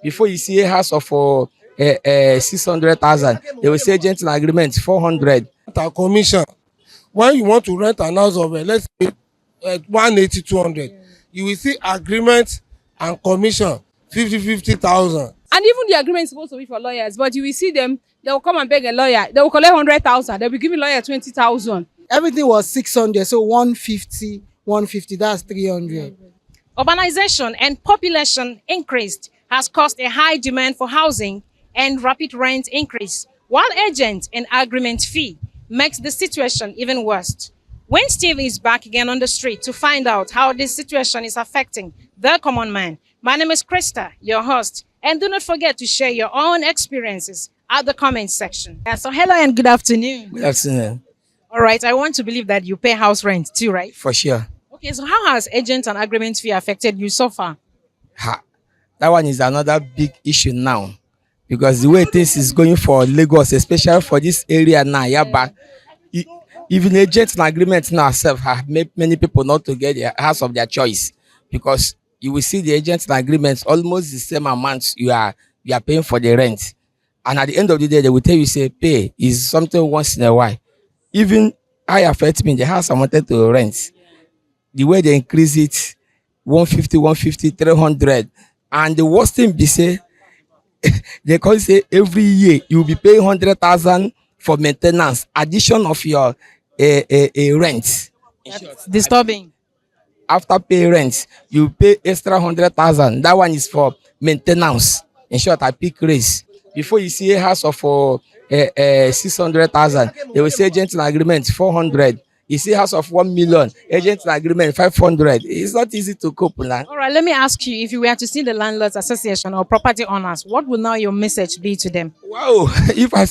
Before you see a house of 600,000, they will say gentle agreement 400. Our commission, when you want to rent an house of let's say 180, 200, you will see agreement and commission 50,000. And even the agreement is supposed to be for lawyers, but you will see them, they will come and beg a lawyer, they will collect 100,000, they will give a lawyer 20,000. Everything was 600, so 150, that's 300. Urbanization and population increased has caused a high demand for housing and rapid rent increase, while agent and agreement fee makes the situation even worse. When Steve is back again on the street to find out how this situation is affecting the common man. My name is Krista, your host, and do not forget to share your own experiences at the comment section. So hello and good afternoon. Good afternoon. All right, I want to believe that you pay house rent too, right? For sure. Okay, so how has agent and agreement fee affected you so far? That one is another big issue now, because the way things is going for Lagos, especially for this area now, Yaba, even agents and agreements now have made many people not to get the house of their choice, because you will see the agents and agreements almost the same amount you are paying for the rent, and at the end of the day they will tell you say pay is something once in a while. Even I affect me the house I wanted to rent, the way they increase it 150, 300, and the worst thing be say they can say every year you will be paying 100,000 for maintenance, addition of your rent. That's disturbing. After pay rent, you pay extra 100,000. That one is for maintenance. In short, I pick race. Before you see a house of 600,000, they will say gentle agreement 400. You see house of 1 million, agent agreement 500. It's not easy to cope now. All right, let me ask you, if you were to see the landlords association or property owners, what would now your message be to them? Wow, if I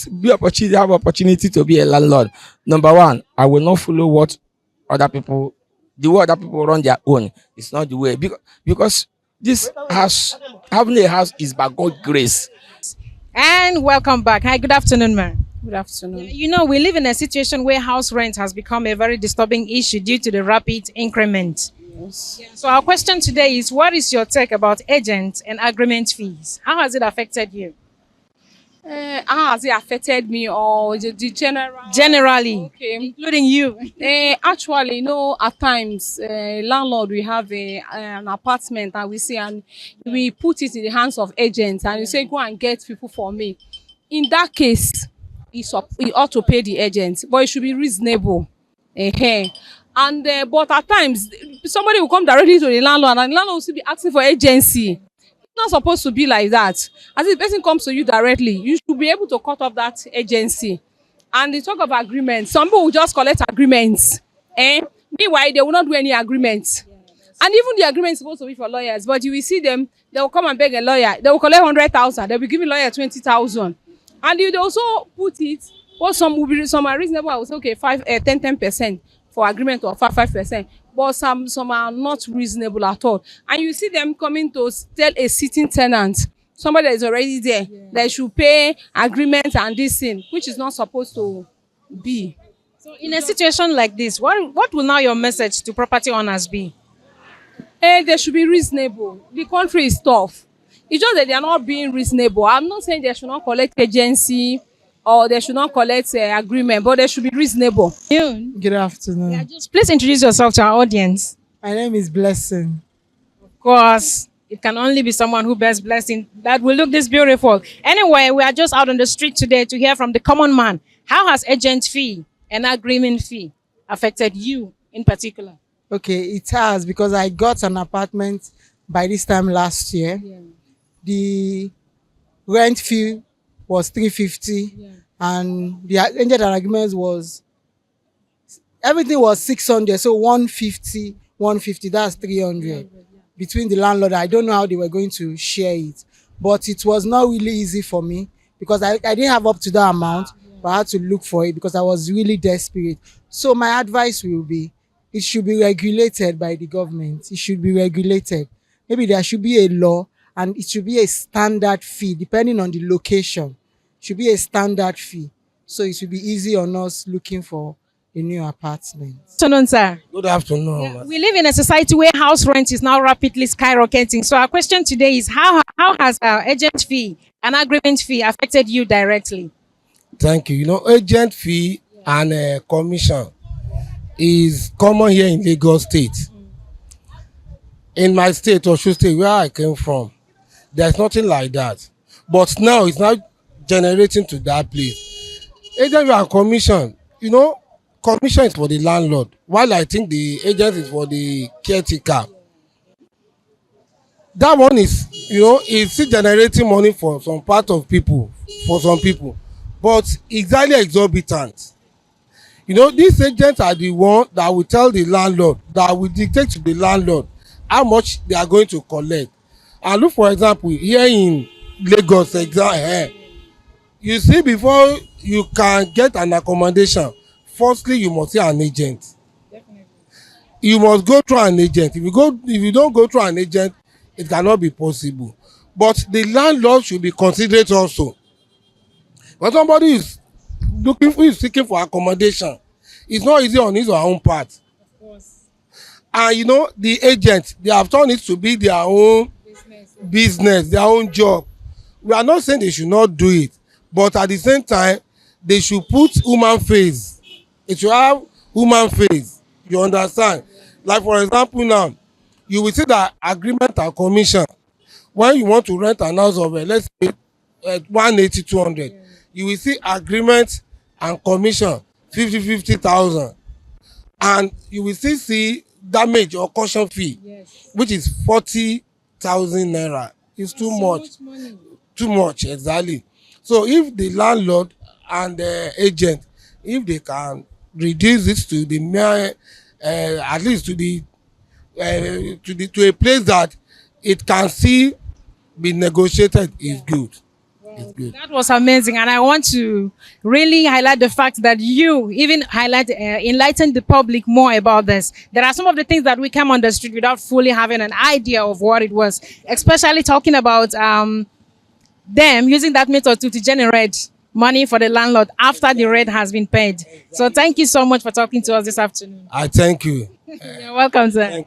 have opportunity to be a landlord, number one, I will not follow what other people, the way other people run their own. It's not the way, because this house, having a house is by God's grace. And welcome back. Hi, good afternoon, man. Good afternoon. You know, we live in a situation where house rent has become a very disturbing issue due to the rapid increment. Yes. So our question today is, what is your take about agent and agreement fees? How has it affected you? How has it affected me or the general? Generally, Okay. including you. Actually, at times, landlord will have an apartment and we put it in the hands of agents and we say, go and get people for me. In that case, he ought to pay the agent, but it should be reasonable. And but at times, somebody will come directly to the landlord and the landlord will still be asking for agency. It's not supposed to be like that. As if the person comes to you directly, you should be able to cut off that agency. And they talk of agreements. Some people will just collect agreements. Meanwhile, they will not do any agreements. And even the agreement is supposed to be for lawyers, but you will see them, they will come and beg a lawyer, they will collect 100,000, they will give a lawyer 20,000. And you also put it, or some are reasonable, I would say, okay, 10% for agreement or 5%. But some are not reasonable at all. And you see them coming to tell a sitting tenant, somebody that is already there, they should pay agreement and this thing, which is not supposed to be. So in a situation like this, what will now your message to property owners be? They should be reasonable. The country is tough. It's just that they are not being reasonable. I'm not saying they should not collect agency or they should not collect agreement, but they should be reasonable. Good afternoon. Yeah, just please introduce yourself to our audience. My name is Blessing. Of course, it can only be someone who bears blessing that will look this beautiful. Anyway, we are just out on the street today to hear from the common man. How has agent fee and agreement fee affected you in particular? Okay, it has, because I got an apartment by this time last year. Yeah. The rent fee was 350, and the agent and agreements was, everything was 600, so 150, that's 300 between the landlord. I don't know how they were going to share it, but it was not really easy for me because I didn't have up to that amount, but I had to look for it because I was really desperate. So my advice will be, it should be regulated by the government. It should be regulated. Maybe there should be a law, and it should be a standard fee depending on the location. It should be a standard fee, so it should be easy on us looking for a new apartment. Afternoon, sir. Good afternoon. Yeah, we live in a society where house rent is now rapidly skyrocketing. So our question today is how has agent fee and agreement fee affected you directly? Thank you. You know, agent fee and commission is common here in Lagos State. In my state, Osun State, where I came from, there's nothing like that. But now it's now generating to that place. Agent fee and commission, you know, commission is for the landlord, while I think the agent is for the caretaker. That one is, you know, it's still generating money for some part of people, for some people, but it's highly exorbitant. You know, these agents are the one that will tell the landlord, that will dictate to the landlord how much they are going to collect. And look, for example, here in Lagos, you see, before you can get an accommodation, firstly you must see an agent. You must go through an agent. If you don't go through an agent, it cannot be possible. But the landlord should be considerate also. When somebody is seeking for accommodation, it's not easy on his or her own part. Of course. And you know, the agent, they have turned it to be their own business, their own job. We are not saying they should not do it, but at the same time, they should put human face. It should have human face. You understand? Like, for example, now you will see that agreement and commission. When you want to rent an house of let's say 180, 200, you will see agreement and commission 50,000, and you will still see damage or caution fee, which is 40,000 naira. It's too much. Too much, exactly. So if the landlord and the agent, if they can reduce it to the mere at least to a place that it can still be negotiated, is good. It's good. That was amazing, and I want to really highlight the fact that you even enlightened the public more about this. There are some of the things that we came on the street without fully having an idea of what it was, especially talking about them using that method to generate money for the landlord after the rent has been paid. So thank you so much for talking to us this afternoon. I thank you. You're welcome, sir.